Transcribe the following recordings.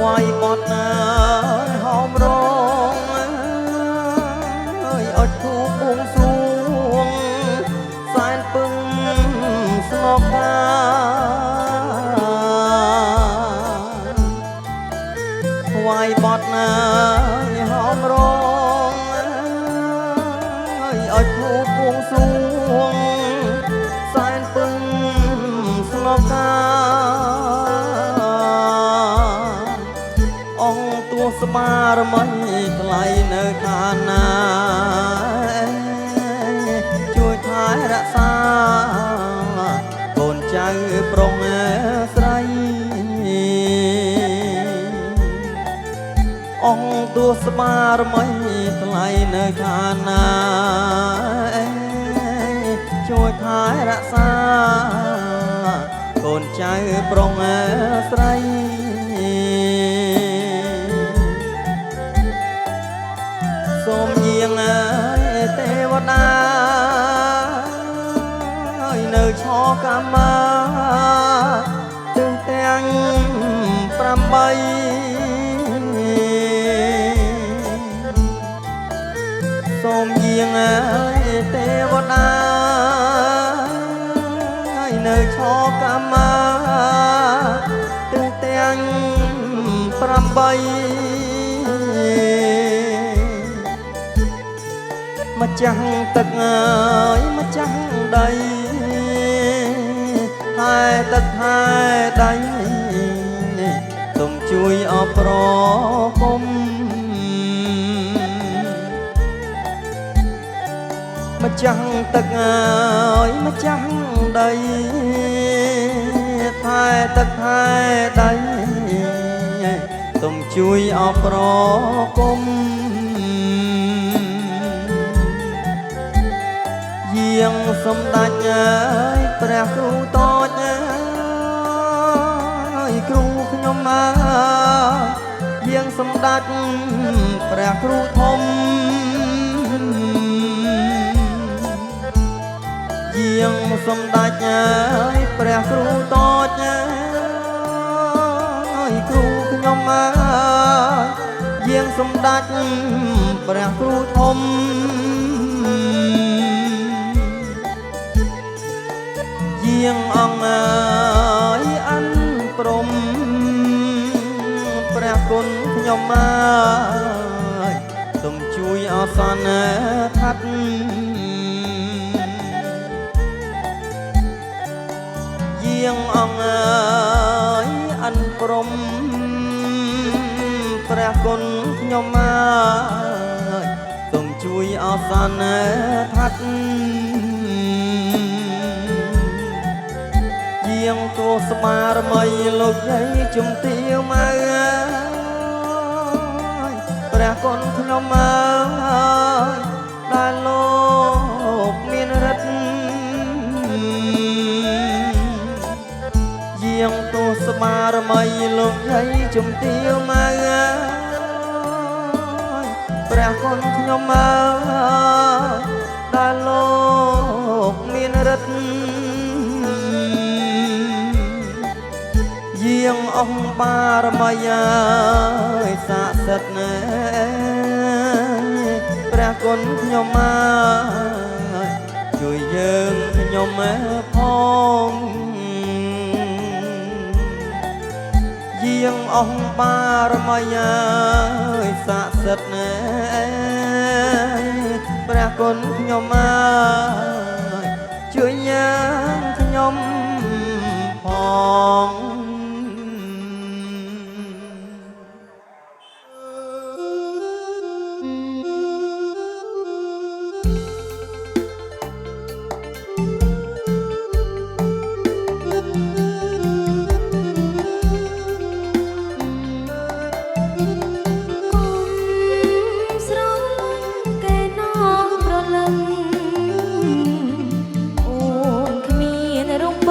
វាយបត់ណាហោមរងអើយអុចធូបួងសួងសែនពឹងស្ងប់តាវាយបត់ណាហោមរងអើយអុចធូបួងសួងសែនពឹងស្ងប់តាស្មារមិញថ្លៃនៅខាងណាជួយថែរក្សាកូនចៅប្រុងស្រីអង្គទួស្មារមិញថ្លៃនៅខាងណាជួយថែរក្សាកូនចៅប្រុងស្រីសូមយាងទេវតានៅឆកម្មាទិសទាំង8សូមយាងទេវតានៅឆកម្មាទិសទាំង8ម្ចាស់ទឹកម្ចាស់ដីហើយទឹកហើយដីសូមជួយអបប្រគុំម្ចាស់ទឹកម្ចាស់ដីហើយទឹកហើយដីសូមជួយអបប្រគុំយាងសម្ដេចព្រះគ្រូតូចគ្រូខ្ញុំយាងសម្ដេចព្រះគ្រូធំយាងសម្ដេចព្រះគ្រូតូចគ្រូខ្ញុំយាងសម្ដេចព្រះគ្រូធំយាងអង្គអានព្រំព្រះគុណខ្ញុំសូមជួយអសនថាត់យាងអង្គអានព្រំព្រះគុណខ្ញុំសូមជួយអសនថាត់យាងគោស្មារមីលោកយាយជំទាវមកព្រះគុណខ្ញុំដែលលោកមានរិទ្ធយាងគោស្មារមីលោកយាយជំទាវមកព្រះគុណខ្ញុំដែលលោកមានរិទ្ធយាងអង្គបារមីស័ក្តិសិទ្ធិព្រះគុណខ្ញុំជួយយើងខ្ញុំផងយាងអង្គបារមីស័ក្តិសិទ្ធិព្រះគុណខ្ញុំជួយយើងខ្ញុំផងអូនគ្មានរំប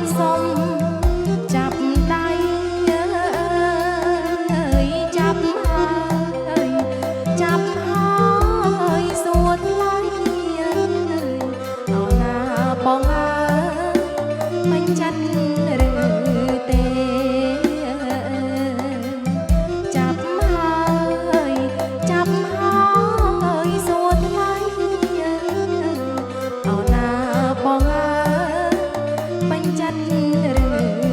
នសុំចាប់ដៃចាប់ហើយចាប់ហើយសួរថ្លៃអោណាបងអើយមិនចាត់ឬទេចាប់ហើយចាប់ហើយសួរថ្លៃអោណាបងអើយមិនចាត់ឬ